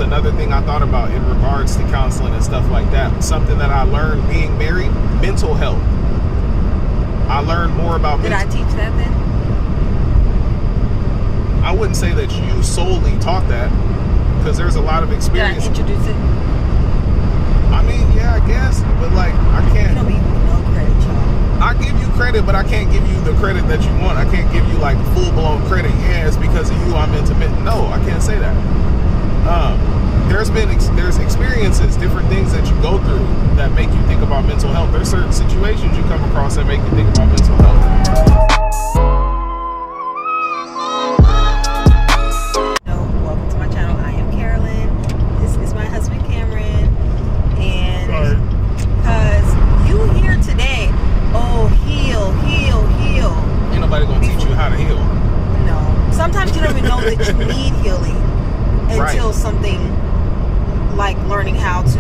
another thing I thought about in regards to counseling and stuff like that. Something that I learned being married, mental health. I learned more about Did I teach that then? I wouldn't say that you solely taught that, because there's a lot of experience. Did I introduce it? I mean, yeah, I guess, but like, I can't. You don't give me no credit, y'all. I give you credit, but I can't give you the credit that you want. I can't give you like full-blown credit. Yeah, it's because of you I'm intimate. No, I can't say that. There's experiences, different things that you go through that make you think about mental health. There's certain situations you come across that make you think about mental health. Welcome to my channel. I am Carolyn. This is my husband Cameron. And because you here today, oh, heal. Ain't nobody gonna teach you how to heal. No. Sometimes you don't even know that you need healing until Right. something like learning how to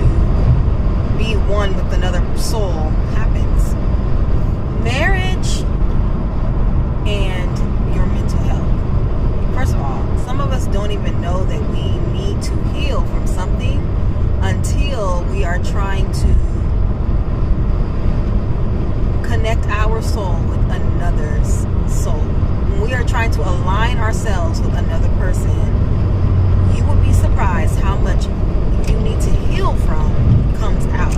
be one with another soul happens. Marriage and your mental health. First of all, some of us don't even know that we need to heal from something until we are trying to connect our soul with another's soul. When we are trying to align ourselves with another person, you will be surprised how much you need to heal from comes out.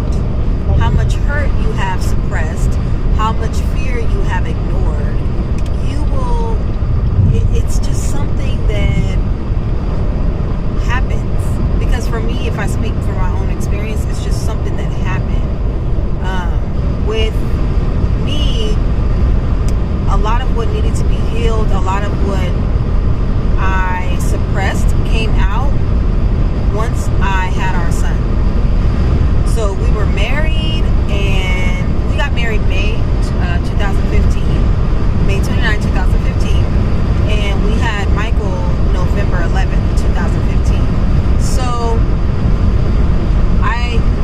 How much hurt you have suppressed, how much fear you have ignored. It's just something that happens. Because for me, if I speak from my own experience, it's just something that happened. With me, a lot of what needed to be healed, a lot of what I suppressed came out once I had our son. So we were married, and we got married May 2015, May 29, 2015, and we had Michael November 11th, 2015. So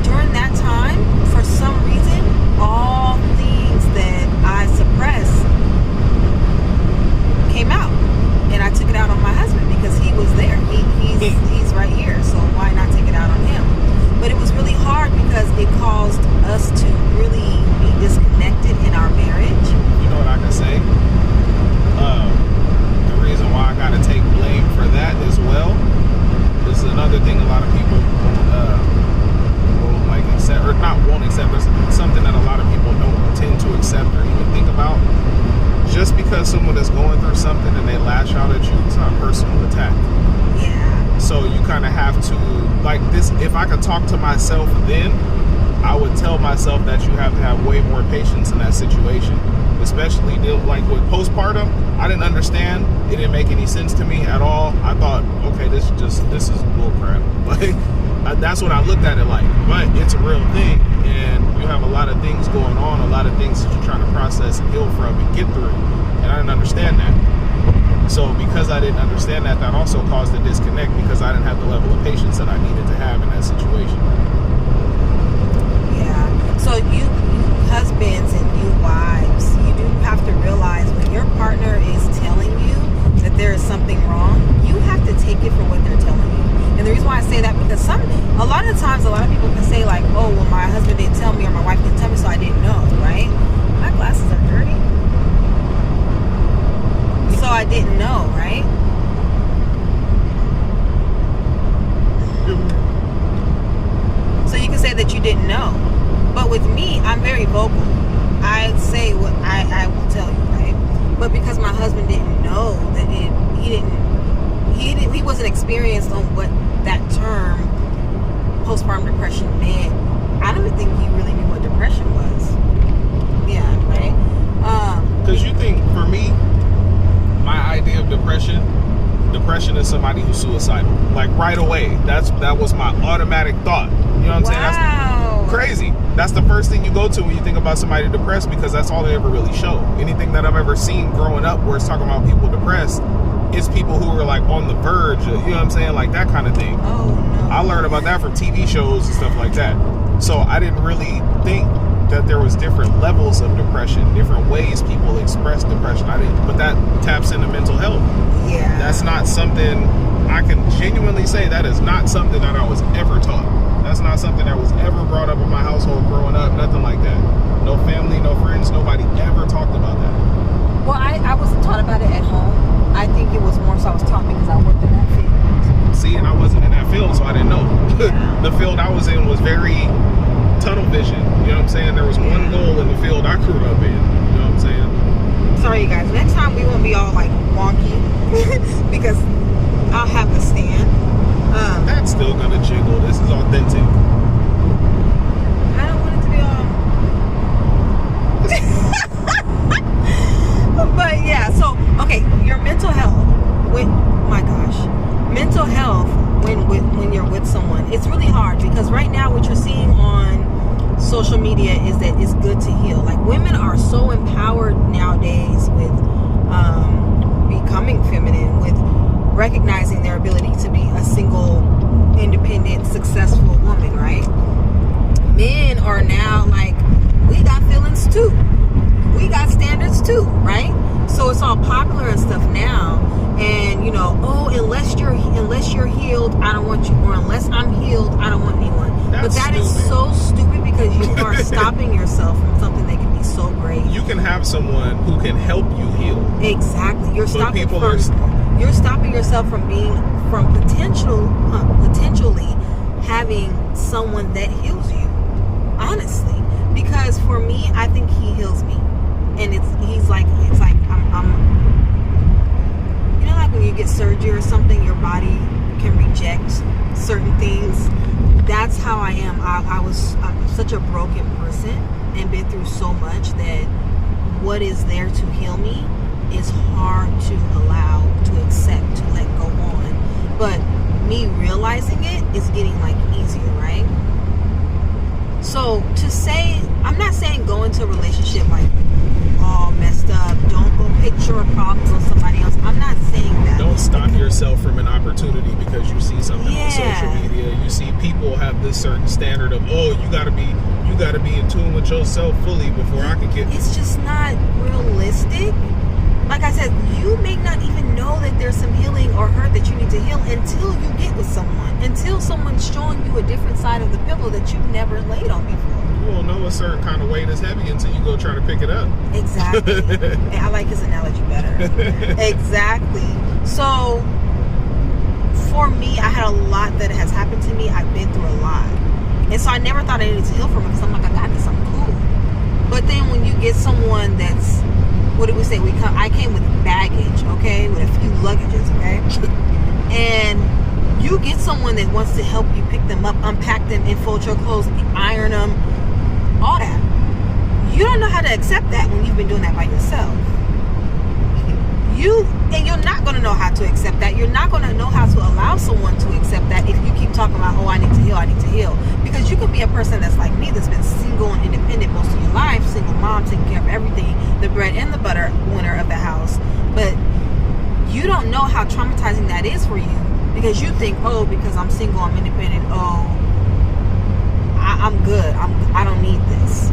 during that time, for some reason, all things that I suppressed came out, and I took it out on my husband because he was there. He's right here, so why not take it out on him? But it was really hard because it caused us to really be disconnected in our marriage. You know what I can say? The reason why I gotta take blame for that as well is another thing a lot of people won't like accept, or not won't accept. It's something that a lot of people don't tend to accept or even think about. Just because someone is going through something and they lash out at you, it's not a personal attack. Yeah. So you kind of have to, like this, if I could talk to myself then, I would tell myself that you have to have way more patience in that situation. Especially like with postpartum, I didn't understand. It didn't make any sense to me at all. I thought, okay, this is bullcrap. Like, that's what I looked at it like. But it's a real thing, and you have a lot of things going on, a lot of things that you're trying to process and heal from and get through. And I didn't understand that. So because I didn't understand that, that also caused a disconnect because I didn't have the level of patience that I needed to have in that situation. Yeah. So you husbands and you wives, you do have to realize when your partner is telling you that there is something wrong, you have to take it for what they're telling you. And the reason why I say that, because a lot of times, a lot of people can say like, oh, well, my husband didn't tell me or my wife didn't tell me, so I didn't know, right? My glasses are dirty. So I didn't know, right? So you can say that you didn't know. But with me, I'm very vocal. I say what I will tell you, right? But because my husband didn't know that he wasn't experienced on what that term postpartum depression meant. I don't even think he really knew what depression was. Yeah, right? Because you think, for me, my idea of depression is somebody who's suicidal. Like right away. That was my automatic thought. You know what I'm saying? That's crazy. That's the first thing you go to when you think about somebody depressed, because that's all they ever really show. Anything that I've ever seen growing up where it's talking about people depressed, it's people who are like on the verge of, you know what I'm saying? Like that kind of thing. Oh, no. I learned about that from TV shows and stuff like that. So I didn't really think that there was different levels of depression, different ways people express depression. But that taps into mental health. Yeah. That's not something I can genuinely say that is not something that I was ever taught. That's not something that was ever brought up in my household growing up. Nothing like that. No family, no friends, nobody ever talked about that. Well, I wasn't taught about it at home. I think it was more so I was taught because I worked in that field. See, and I wasn't in that field, so I didn't know. The field I was in was very tunnel vision. You know what I'm saying? There was one goal in the field I grew up in. You know what I'm saying? Sorry, you guys. Next time we won't be all like wonky because I'll have the stand. That's still gonna jiggle. This is authentic. I don't want it to be all. But yeah, so okay, your mental health. Mental health when you're with someone, it's really hard because right now what you're seeing on social media is that it's good to heal. Like women are so empowered nowadays with becoming feminine, with recognizing their ability to be a single, independent, successful woman, right? Men are now like, we got feelings too. We got standards too, right? So it's all popular and stuff now. And you know, unless you're healed, I don't want you, or unless I'm healed, I don't want anyone. But that is so stupid because you are stopping yourself from something that can be so great. You can have someone who can help you heal. Exactly. You're stopping yourself from potentially having someone that heals you. Honestly, because for me, I think he heals me, and it's like I'm. You know, like when you get surgery or something, your body can reject certain things. That's how I am. I'm such a broken person and been through so much that what is there to heal me is hard to allow, to accept, to let go on. But me realizing it is getting like easier, right? So to say, I'm not saying go into a relationship like all messed up. Don't go picture problems on somebody else. I'm not saying that. Don't stop yourself from an opportunity because you see something on social media. You see people have this certain standard of, you gotta be in tune with yourself fully before I can get. It's just not realistic. Like I said, you may not even know that there's some healing or hurt that you need to heal until you get with someone. Until someone's showing you a different side of the pillow that you've never laid on before. You won't know a certain kind of weight is heavy until you go try to pick it up. Exactly. And I like his analogy better. Exactly. So, for me, I had a lot that has happened to me. I've been through a lot. And so I never thought I needed to heal from it because I'm like, I got this, I'm cool. But then when you get someone that's, what did we say? I came with baggage, okay? With a few luggages, okay? And you get someone that wants to help you pick them up, unpack them, fold your clothes, iron them, all that. You don't know how to accept that when you've been doing that by yourself. You're not going to know how to accept that. You're not going to know how to allow someone to accept that if you keep talking about, I need to heal. Because you could be a person that's like me, that's been single and independent most of your life, single mom, taking care of everything, the bread and the butter winner of the house. But you don't know how traumatizing that is for you. Because you think, because I'm single, I'm independent, I'm good, I don't need this.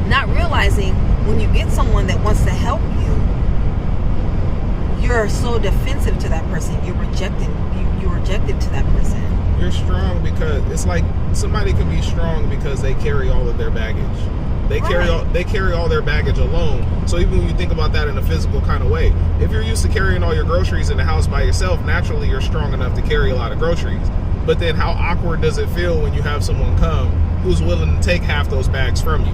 Not realizing when you get someone that wants to help you, you're so defensive to that person. You're rejected to that person. You're strong because it's like somebody can be strong because they carry all of their baggage. They carry all their baggage alone. So even when you think about that in a physical kind of way, if you're used to carrying all your groceries in the house by yourself, naturally you're strong enough to carry a lot of groceries. But then how awkward does it feel when you have someone come who's willing to take half those bags from you?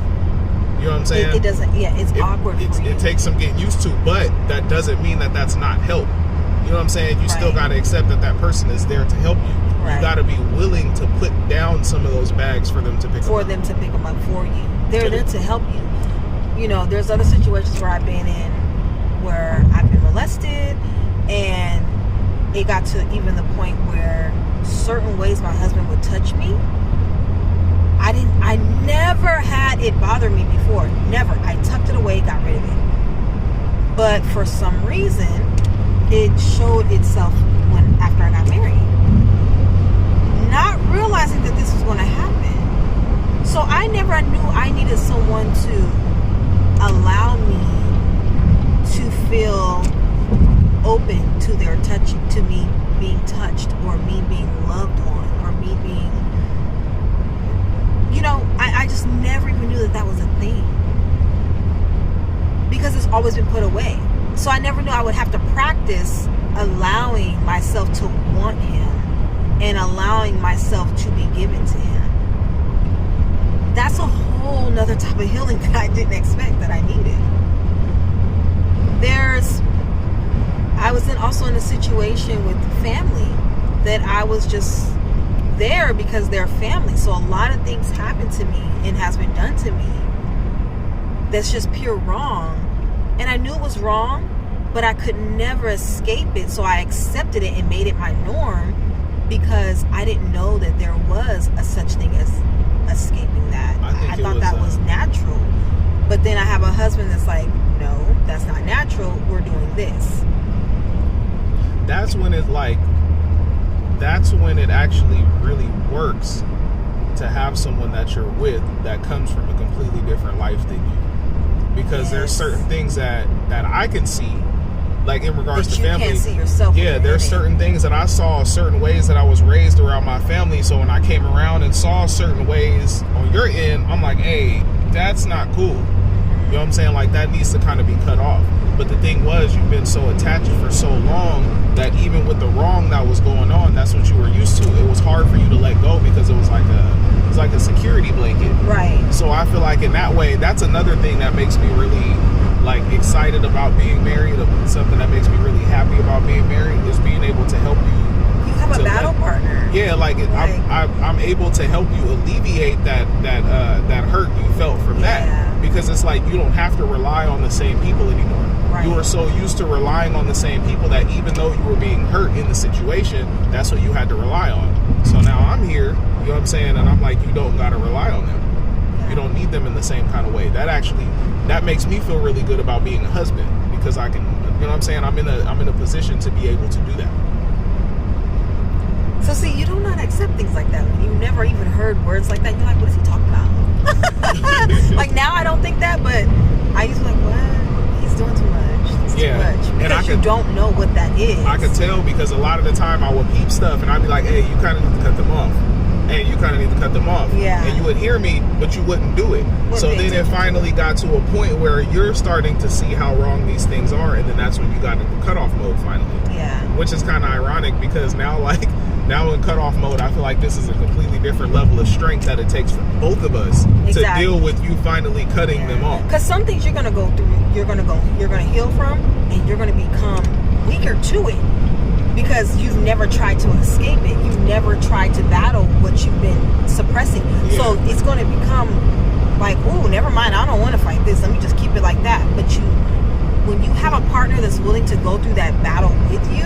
You know what I'm saying? It doesn't, it's awkward for you. It takes some getting used to, but that doesn't mean that that's not help. You know what I'm saying? You still got to accept that person is there to help you. Right. You got to be willing to put down some of those bags for them to pick them up. For them to pick them up for you. They're there to help you. You know, there's other situations where I've been in where I've been molested, and it got to even the point where certain ways my husband would touch me, I never had it bother me before. Never. I tucked it away, got rid of it. But for some reason, it showed itself after I got married. Not realizing that this was going to happen. So I never knew I needed someone to allow me to feel open to their touch, to me being touched, or me being loved on, or me being, I just never even knew that was a thing, because it's always been put away. So I never knew I would have to practice allowing myself to want him and allowing myself to be given to him. That's a whole nother type of healing that I didn't expect that I needed. I was also in a situation with family that I was just there because they're family. So a lot of things happened to me and has been done to me that's just pure wrong. And I knew it was wrong, but I could never escape it. So I accepted it and made it my norm, because I didn't know that there was a such thing as escaping that. I thought that was natural. But then I have a husband that's like, no, that's not natural. We're doing this. That's when it actually really works to have someone that you're with that comes from a completely different life than you. Because there's certain things that I can see, like in regards to family. You can't see yourself. Yeah, there's certain things that I saw, certain ways that I was raised around my family. So when I came around and saw certain ways on your end, I'm like, hey, that's not cool. You know what I'm saying? Like, that needs to kind of be cut off. But the thing was, you've been so attached for so long that even with the wrong that was going on, that's what you were used to. It was hard for you to let go, because it was like a security blanket. Right. So I feel like in that way, that's another thing that makes me really excited about being married. Something that makes me really happy about being married is being able to help you. You have a battle partner. Yeah, I'm able to help you alleviate that hurt you felt from that, because it's like you don't have to rely on the same people anymore. Right. You were so used to relying on the same people that even though you were being hurt in the situation, that's what you had to rely on. So now I'm here, you know what I'm saying, and I'm like, you don't gotta rely on them. You don't need them in the same kind of way. That makes me feel really good about being a husband, because I can, you know what I'm saying, I'm in a position to be able to do that. So see, you do not accept things like that. When you never even heard words like that, you're like, what is he talking about? Like, now I don't think that, but I used to be like, what? He's doing too much. It's too much. Because you don't know what that is. I could tell, because a lot of the time I would peep stuff and I'd be like, hey, you kind of need to cut them off. Hey, you kind of need to cut them off. Yeah. And you would hear me, but you wouldn't do it. So then it finally got to a point where you're starting to see how wrong these things are, and then that's when you got into cutoff mode finally. Yeah. Which is kind of ironic, because now in cutoff mode, I feel like this is a completely different level of strength that it takes for both of us to deal with you finally cutting them off. Because some things you're gonna go through, you're gonna heal from, and you're gonna become weaker to it, because you've never tried to escape it. You've never tried to battle what you've been suppressing. Yeah. So it's gonna become like, oh, never mind, I don't want to fight this. Let me just keep it like that. But when you have a partner that's willing to go through that battle with you,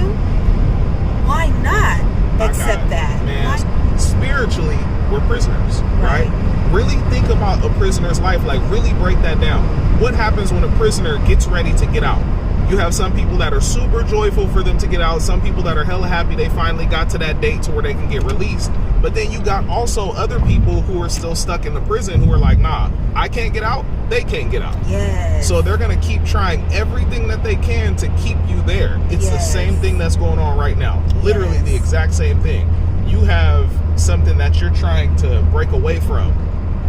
why not? Accept that. Man, spiritually, we're prisoners, right? Really think about a prisoner's life. Like, really break that down. What happens when a prisoner gets ready to get out? You have some people that are super joyful for them to get out. Some people that are hella happy they finally got to that date to where they can get released. But then you got also other people who are still stuck in the prison who are like, nah, I can't get out. They can't get out. Yes. So they're going to keep trying everything that they can to keep you there. It's the same thing that's going on right now. Literally the exact same thing. You have something that you're trying to break away from.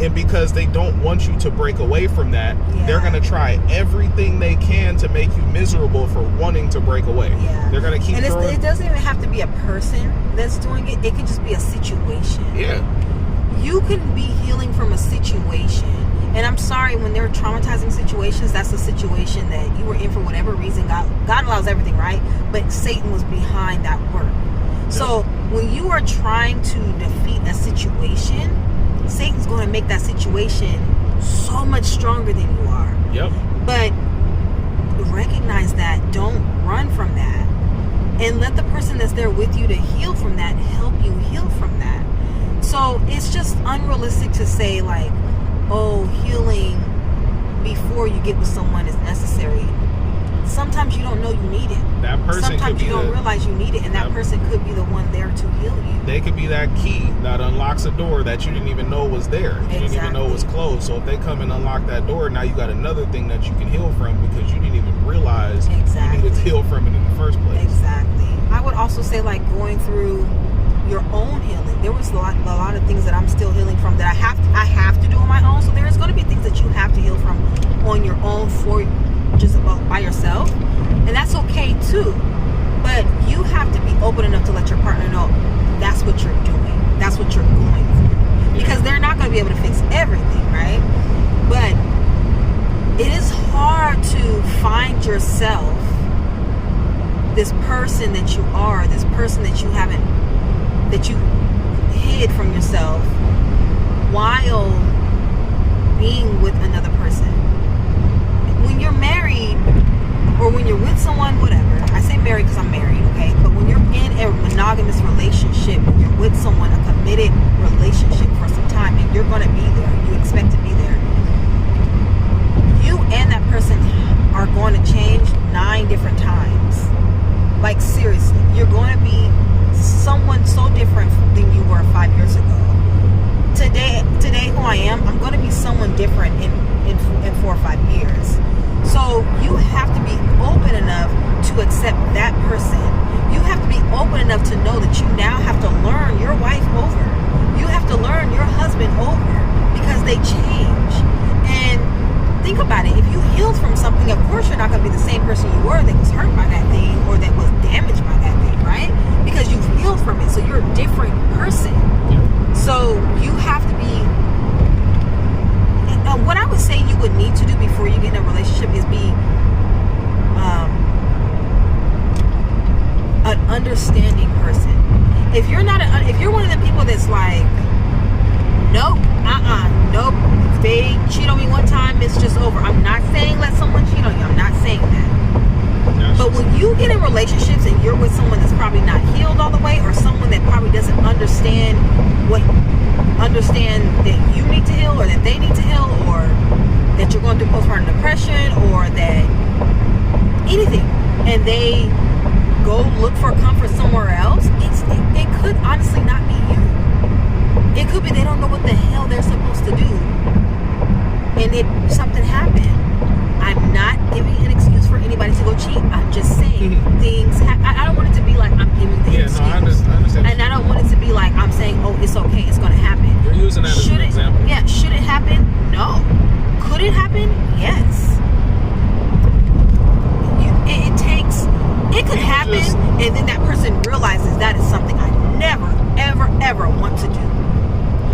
And because they don't want you to break away from that, they're going to try everything they can to make you miserable for wanting to break away. Yeah. They're going to keep throwing... it doesn't even have to be a person that's doing it. It can just be a situation. Yeah. You can be healing from a situation. And I'm sorry, when there are traumatizing situations, that's a situation that you were in for whatever reason. God allows everything, right? But Satan was behind that work. Yep. So when you are trying to defeat a situation, Satan's going to make that situation so much stronger than you are. Yep. But recognize that. Don't run from that. And let the person that's there with you to heal from that help you heal from that. So it's just unrealistic to say, like, oh, healing before you get with someone is necessary. sometimes you don't know you need it. That person Sometimes could be you don't realize you need it, and that person could be the one there to heal you. They could be that key that unlocks a door that you didn't even know was there. You didn't even know was closed. So if they come and unlock that door, now you got another thing that you can heal from because you didn't even realize you needed to heal from it in the first place. Exactly. I would also say, like, going through your own healing. There was a lot of things that I'm still healing from that I have to do on my own. So there's going to be things that you have to heal from on your own for just by yourself, and that's okay too. But you have to be open enough to let your partner know that's what you're doing, that's what you're going through, because they're not going to be able to fix everything, right? But it is hard to find yourself, this person that you are, this person that you haven't, that you hid from yourself while being with another person. When you're married, or when you're with someone, whatever. I say married because I'm married, okay? But when you're in a monogamous relationship, when you're with someone, a committed relationship for some time, and you're going to be there, you expect to be there, you and that person are going to change 9 different times. Like, seriously, you're going to be someone so different than you were 5 years ago. Today who I am, I'm going to be someone different in 4 or 5 years. So you have to be open enough to accept that person. You have to be open enough to know that you now have to learn your wife over. You have to learn your husband over, because they change. And think about it. If you healed from something, of course you're not going to be the same person you were that was hurt by that thing or that was damaged by that thing, right? Because you've healed from it. So you're a different person. So you have to be... what I would say you would need to do before you get in a relationship is be an understanding person. If you're not, if you're one of the people that's like, nope, nope, if they cheat on me one time, it's just over. I'm not saying let someone cheat on you. I'm not saying that. But when you get in relationships and you're with someone that's probably not healed all the way, or someone that probably doesn't understand that you need to heal, or that they need to heal, or that you're going through postpartum depression, or that anything, and they go look for comfort somewhere else, it could honestly not be you. It could be they don't know what the hell they're supposed to do, and something happened. I'm not giving an excuse for anybody to go cheat. I'm just saying things happen. I don't want it to be like I'm giving the excuse. No, I understand. And I don't want it to be like I'm saying, oh, it's okay, it's going to happen. You're using that as an example. Yeah, should it happen? No. Could it happen? Yes. It could happen, and then that person realizes that is something I never, ever, ever want to do.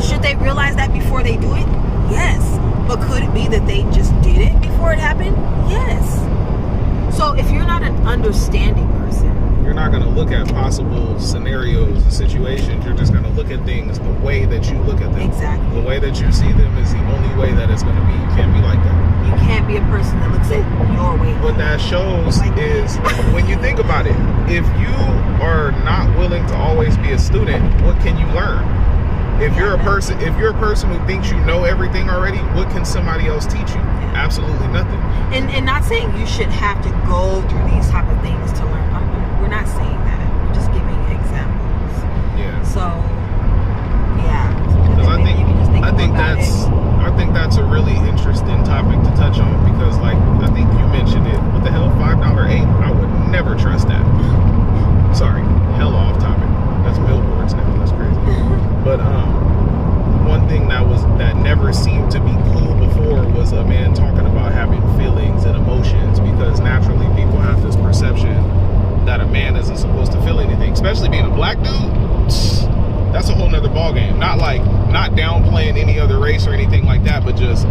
Should they realize that before they do it? Yes. But could it be that they just did it before it happened? Yes. So if you're not an understanding person, you're not going to look at possible scenarios and situations. You're just going to look at things the way that you look at them. Exactly. The way that you see them is the only way that it's going to be. You can't be like that. You can't be a person that looks at your way. What that shows is, when you think about it, if you are not willing to always be a student, what can you learn? If you're a person who thinks you know everything already, what can somebody else teach you? Absolutely nothing. And not saying you should have to go through these type of things to learn. We're not saying that. We're just giving examples. Yeah. So, yeah. Because I think that's a really interesting topic to touch on, because, like, I think you mentioned it. What the hell, $5 8? I would never trust that. Sorry, hell off topic. That's billboards now. That's crazy. But one thing that never seemed to be cool before was a man talking about having feelings and emotions, because naturally people have this perception that a man isn't supposed to feel anything, especially being a black dude. That's a whole nother ballgame. Not downplaying any other race or anything like that, but just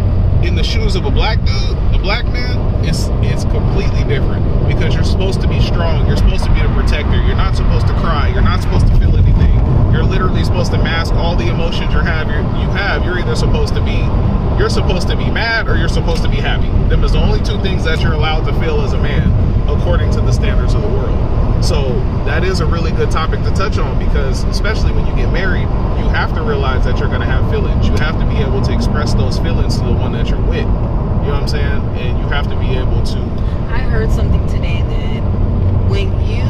in the shoes of a black dude, a black man, it's completely different, because you're supposed to be strong. You're supposed to be the protector. You're not supposed to cry. You're not supposed to feel anything. You're literally supposed to mask all the emotions you have. You're either supposed to be mad, or you're supposed to be happy. Them is the only two things that you're allowed to feel as a man, according to the standards of the world. So that is a really good topic to touch on, because especially when you get married, you have to realize that you're going to have feelings. You have to be able to express those feelings to the one that you're with. You know what I'm saying? And you have to be able to. I heard something today that when you,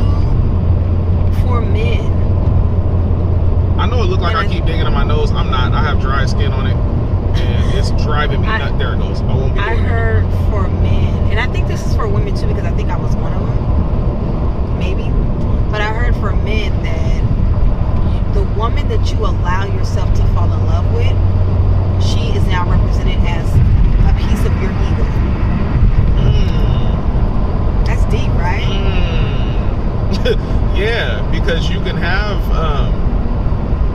for men, I know it looked like I keep digging in my nose. I'm not. I have dry skin on it, and it's driving me nuts. There it goes. I won't be doing I heard for men, and I think this is for women too, because I think I was one of them, maybe. But I heard for men that the woman that you allow yourself to fall in love with, she is now represented as a piece of your ego. That's deep, right? Yeah, because you can have,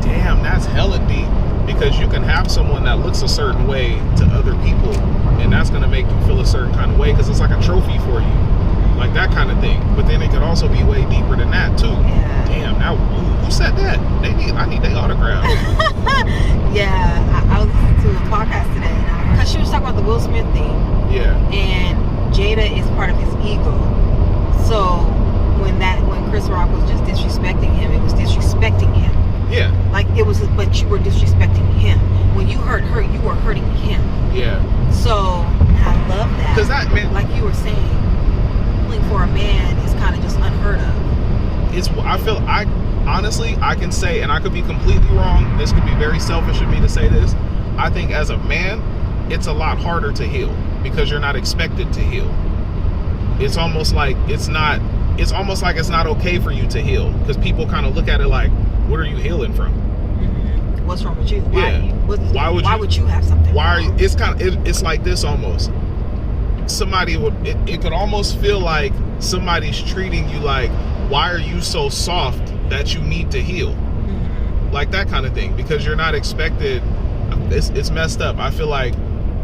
damn, that's hella deep. Because you can have someone that looks a certain way to other people, and that's going to make you feel a certain kind of way because it's like a trophy for you. Like that kind of thing. But then it could also be way deeper than that, too. Yeah. Damn, now, who said that? I need their autograph. Yeah, I was listening to a podcast today, because she was talking about the Will Smith thing. Yeah. And Jada is part of his ego. So when Chris Rock was just disrespecting him, it was disrespecting him. Yeah. Like it was, but you were disrespecting him. When you hurt her, you were hurting him. Yeah. So I love that. Because that, man, like you were saying, feeling for a man is kind of just unheard of. Honestly, I can say, and I could be completely wrong, this could be very selfish of me to say this, I think as a man, it's a lot harder to heal because you're not expected to heal. It's almost like it's not okay for you to heal because people kind of look at it like, what are you healing from? Mm-hmm. What's wrong with you? Why would you have something? It's like this almost. It could almost feel like somebody's treating you like, why are you so soft that you need to heal? Mm-hmm. Like that kind of thing, because you're not expected. It's messed up. I feel like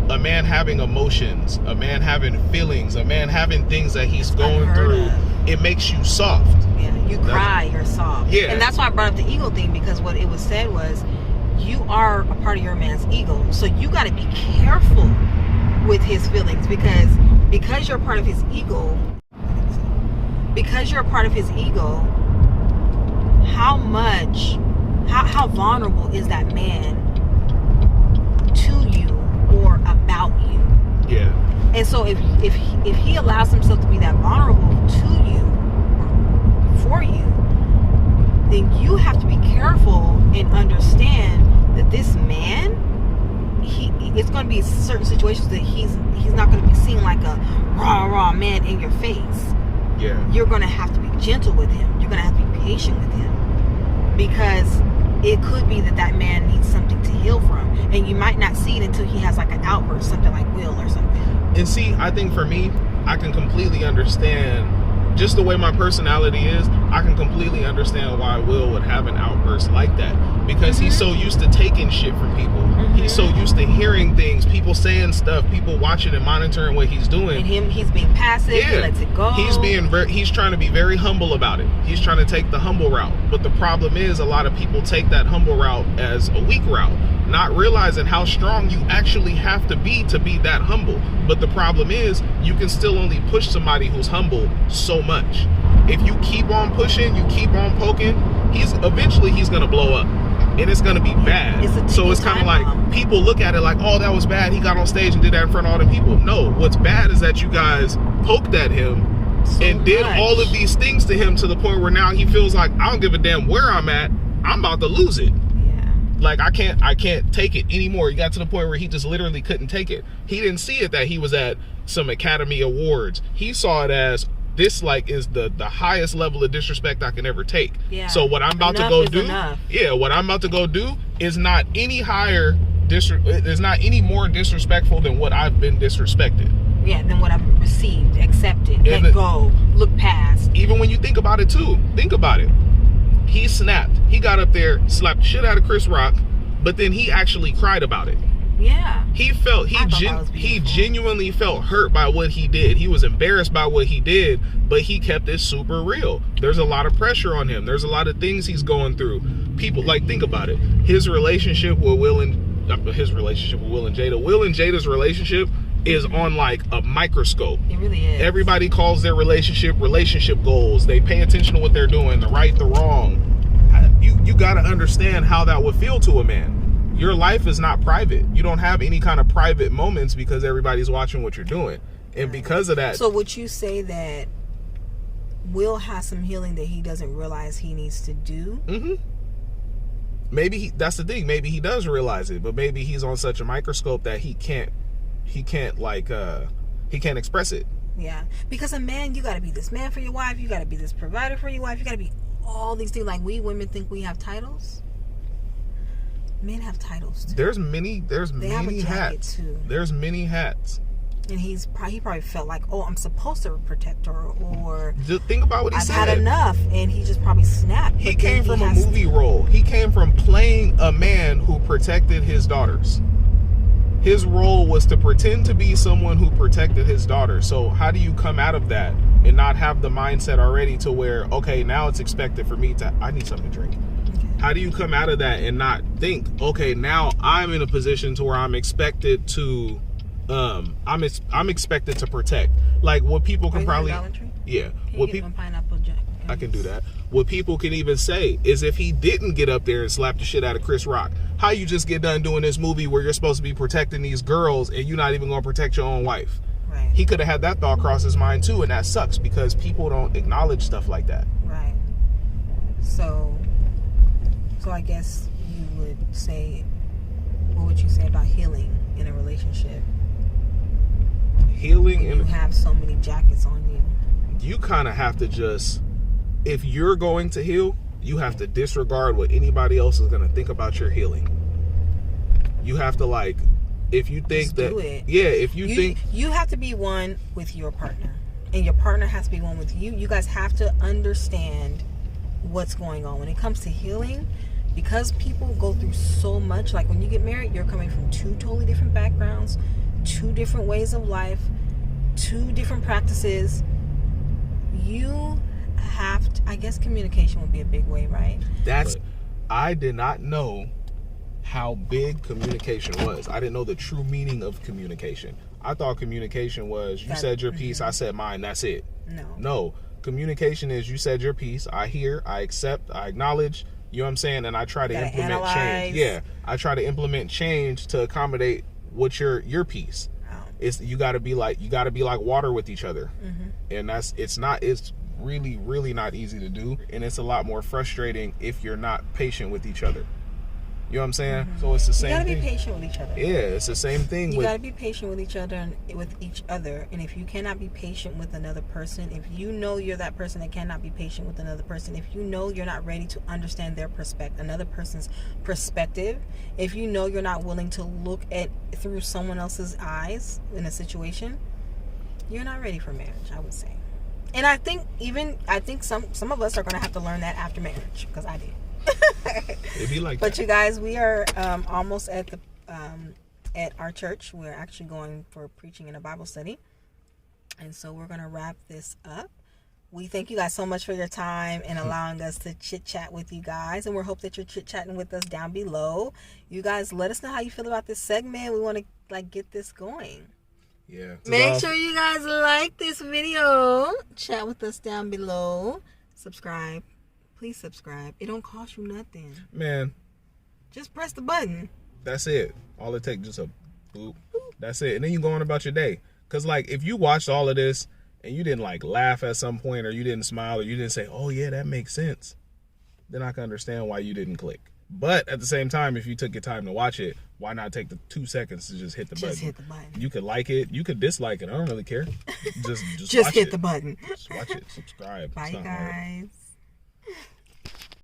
a man having emotions, a man having feelings, a man having things that he's going through, it makes you soft. Yeah, you cry, you're soft. Yeah. And that's why I brought up the ego thing, because what it was said was, you are a part of your man's ego. So you got to be careful with his feelings, because you're part of his ego. Because you're a part of his ego, how vulnerable is that man to you or about you? Yeah. And so if he allows himself to be that vulnerable to you or for you, then you have to be careful and understand that this man, it's going to be certain situations that he's not going to be seen like a raw man in your face. Yeah. You're going to have to be gentle with him. You're going to have to be patient with him, because it could be that man needs something to heal from, and you might not see it until he has like an outburst, something like Will or something. And see, I think for me, I can completely understand just the way my personality is. I can completely understand why Will would have an outburst like that, because he's so used to taking shit from people. He's so used to hearing things, people saying stuff, people watching and monitoring what he's doing. And he's being passive. Yeah. He lets it go. He's trying to be very humble about it. He's trying to take the humble route. But the problem is, a lot of people take that humble route as a weak route, not realizing how strong you actually have to be that humble. But the problem is, you can still only push somebody who's humble so much. If you keep on pushing, you keep on poking, he's gonna blow up, and it's gonna be bad. So it's kind of like, people look at it like, oh, that was bad, he got on stage and did that in front of all the people. No, what's bad is that you guys poked at him and did all of these things to him, to the point where now he feels like, I don't give a damn where I'm at, I'm about to lose it. Like, I can't take it anymore. He got to the point where he just literally couldn't take it. He didn't see it that he was at some Academy Awards. He saw it as, this like is the highest level of disrespect I can ever take. Yeah. So what I'm about to go do, what I'm about to go do is not any is not any more disrespectful than what I've been disrespected. Yeah, than what I've received, accepted, let go, look past. Even when you think about it too, think about it. He snapped. He got up there, slapped the shit out of Chris Rock, but then he actually cried about it. Yeah. He genuinely felt hurt by what he did. He was embarrassed by what he did, but he kept it super real. There's a lot of pressure on him. There's a lot of things he's going through. People, like, think about it. His relationship with Will and Jada. Will and Jada's relationship is on like a microscope. It really is. Everybody calls their relationship goals. They pay attention to what they're doing, the right, the wrong. You got to understand how that would feel to a man. your life is not private. You don't have any kind of private moments because everybody's watching what you're doing. And because of that... So would you say that Will has some healing that he doesn't realize he needs to do? Mm-hmm. Maybe that's the thing. Maybe he does realize it, but maybe he's on such a microscope that he can't express it. Yeah. Because a man, you got to be this man for your wife. You got to be this provider for your wife. You got to be all these things. Like, we women think we have titles. Men have titles too. There's many hats. Too. There's many hats. And he probably felt like, oh, I'm supposed to protect her, or just think about what he said. I've had enough, and he just probably snapped. He came from a movie role. He came from playing a man who protected his daughters. His role was to pretend to be someone who protected his daughter. So how do you come out of that and not have the mindset already to where, okay, now it's expected for me to, I need something to drink. Okay. How do you come out of that and not think, okay, now I'm in a position to where I'm expected to, I'm expected to protect. Like what people can probably, yeah. What people, pineapple jack? I can do that. What people can even say is if he didn't get up there and slap the shit out of Chris Rock, how you just get done doing this movie where you're supposed to be protecting these girls and you're not even going to protect your own wife? Right. He could have had that thought cross his mind too, and that sucks because people don't acknowledge stuff like that. Right. So I guess you would say, what would you say about healing in a relationship? Healing when you have so many jackets on you. You kind of have to just, if you're going to heal, you have to disregard what anybody else is going to think about your healing. You have to, like, if you think just that, do it. Yeah, if you think you have to be one with your partner, and your partner has to be one with you. You guys have to understand what's going on when it comes to healing, because people go through so much. Like when you get married, you're coming from two totally different backgrounds, two different ways of life, two different practices. You have to, I guess communication would be a big way, right? I did not know how big communication was. I didn't know the true meaning of communication. I thought communication was you said your piece, I said mine, that's it. No. Communication is you said your piece, I hear, I accept, I acknowledge, you know what I'm saying, and I try to implement change. Yeah. I try to implement change to accommodate what your piece. It's you gotta be like water with each other. And it's really, really not easy to do, and it's a lot more frustrating if you're not patient with each other. You know what I'm saying? So it's the same thing. You gotta be patient with each other. Yeah, it's the same thing. You gotta be patient with each other and if you cannot be patient with another person, if you know you're that person that cannot be patient with another person, if you know you're not ready to understand another person's perspective, if you know you're not willing to look at through someone else's eyes in a situation, you're not ready for marriage, I would say. And I think some of us are gonna have to learn that after marriage, because I did. It'd be like but that. You guys, we are almost at the at our church. We're actually going for preaching and a Bible study, and so we're gonna wrap this up. We thank you guys so much for your time and allowing us to chit chat with you guys, and we hope that you're chit chatting with us down below. You guys, let us know how you feel about this segment. We want to get this going. Yeah. Make sure you guys like this video. Chat with us down below. Subscribe. Please subscribe. It don't cost you nothing. Man. Just press the button. That's it. All it takes just a boop. That's it. And then you go on about your day. Because, like, if you watched all of this and you didn't, like, laugh at some point or you didn't smile or you didn't say, oh, yeah, that makes sense, then I can understand why you didn't click. But at the same time, if you took your time to watch it, why not take the 2 seconds to just hit the button? Just hit the button. You could like it. You could dislike it. I don't really care. Just hit the button. Just watch it. Subscribe. Bye, guys.